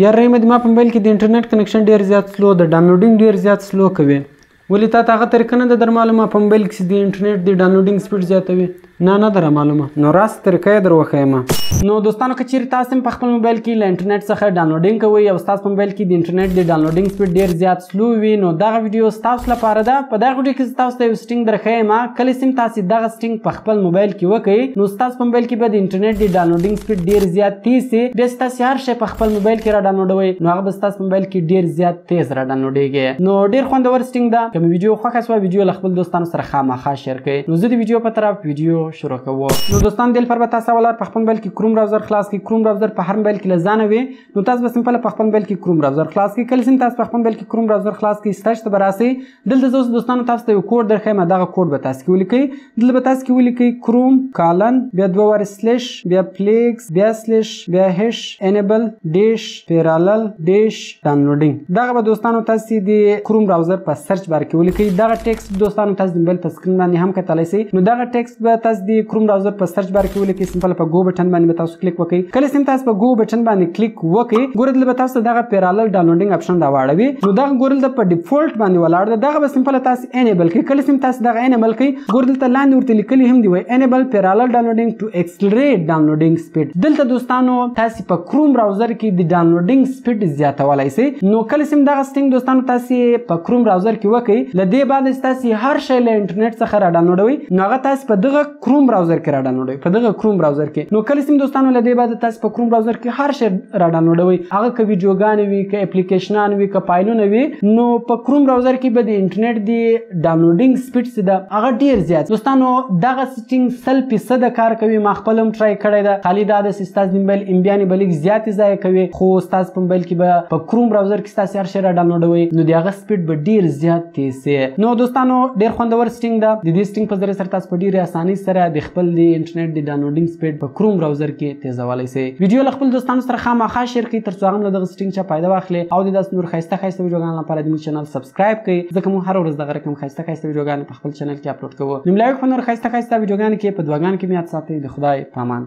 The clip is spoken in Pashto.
یاره مې ما په موبایل کې د انټرنیټ کنکشن ډیر زیات سلو د ډاونلوډینګ ډیر زیات سلو کوي. ولې تا ته هغه طریقه نه ده در معلومه په موبایل کې د انټرنیټ د ډاونلوډینګ سپیډ زیاتوي؟ نه در معلومه. نو راست طریقه یې در وښیم. نو دوستانو که چیرې تاسو په خپل موبایل کې له انټرنیټ څخه ډاونلوډینګ کوئ او ستاسو په موبایل کې د انټرنیټ د ډاونلوډینګ سپیډ ډیر زیات سلو وي نو دغه ویډیو ستاسو لپاره ده. په دغه ویډیو کې تاسو ته یو سټینګ درښیم. کله چې تاسو دغه سټینګ په خپل موبایل کې وکړئ نو ستاسو په موبایل کې به د انټرنیټ د ډاونلوډینګ سپیډ ډیر زیات تیز شي. بیا تاسو هر شی په خپل موبایل کې را ډاونلوډوئ نو هغه به ستاسو په موبایل کې ډیر زیات تیز را ډاونلوډیږي. نو ډیر خوندور سټینګ ده. کوم ویډیو خوښه شوه ویډیو له خپل دوستانو سره خامخا شیر کړئ. نو زه د ویډیو په طرف ویډیو شروع کوم. نو دوستان دل پر به تاسو ولر په خپل موبایل کې کروم براوزر خلاص کړئ. کروم براوزر په هر موبایل کې لزانه وي نو تاسو به سمپل په خپل موبایل کې کروم براوزر خلاص کړئ. کله چې تاسو په خپل موبایل کې کروم براوزر خلاص کړئ ستاسو ته براسي دلته زوس دوستانو تاسو ته یو کوډ درخم. دغه کوډ به تاسو کې ولیکئ. دلته به تاسو کې ولیکئ کروم کالن بیا دوه وار سلیش بیا پلیکس بیا سلیش بیا هش انیبل ډیش پیرالل ډیش ډاونلوډینګ. دغه به دوستانو تاسو د کروم براوزر په سرچ بار کې ولیکئ. دغه ټیکسټ دوستانو تاسو د موبایل په سکرین باندې هم کتلی شئ. نو دغه ټیکسټ به تاسو د کروم براوزر په سرچ بار کې ولیکئ. سمپل په گو بټن باندې به تاسو کلیک وکړئ. کله چې تاسو په گو بټن باندې کلیک وکړئ ګورئ دلته به تاسو دغه پیرالل ډاونلوډینګ اپشن راواړوي. نو دغه ګورئ دلته په ډیفالت باندې ولاړ ده. دغه به سمپل تاسو انیبل کړئ. کله چې تاسو دغه انیبل کړئ ګورئ دلته لاندې ورته لیکلي هم دی وای انیبل پیرالل ډاونلوډینګ ټو ایکسلریټ ډاونلوډینګ سپیډ. دلته دوستانو تاسو په کروم براوزر کې د ډاونلوډینګ سپیډ زیاتولای شئ. نو کله چې دغه سټینګ دوستانو تاسو په کروم براوزر کې وکړئ لدې بعد تاسو هر شی له انټرنیټ څخه را ډاونلوډوي نو هغه تاسو په دغه کروم براوزر کې را ډاونلوډوي. په دغه کروم براوزر کې نو کله چې دوستانو لدې بعد تاسو په کروم براوزر کې هر شی را ډاونلوډوي هغه که ویډیوګان وي که اپلیکیشنان وي که فایلونه وي نو په کروم براوزر کې به د انټرنیټ د ډاونلوډینګ سپیډ څه ده هغه ډیر زیات. دوستانو دغه سټینګ 100% کار کوي. ما خپل هم ټرای کړی ده. خالي دا د ستاسو موبایل امبیانې بلګ زیات ضایع کوي خو ستاسو په موبایل کې به په کروم براوزر کې ستاسو هر شی را ډاونلوډوي نو دغه سپیډ به ډیر زیات تیز شي. نو دوستانو ډیر خوندور سټینګ ده. د دې سټینګ په ذریعه سره تاسو په ډیره اسانۍ سره د خپل د انټرنیټ د ډاونلوډینګ سپیډ په کروم براوزر کې تیزولای شئ. ویډیو له خپل دوستانو سره خامخا شیر کړئ ترڅو هغه له دغه سټینګ څخه فایده واخلي او د داسې نور ښایسته ویډیوګانو لپاره د موږ چینل سبسکرایب کړئ ځکه موږ هر ورځ دغه رقم ښایسته ویډیوګانې په خپل چینل کې اپلوډ کوو. نو ملایق په نور ښایسته ویډیوګانو کې په دعاګانو کې مې یاد ساتئ. د خدای په امان.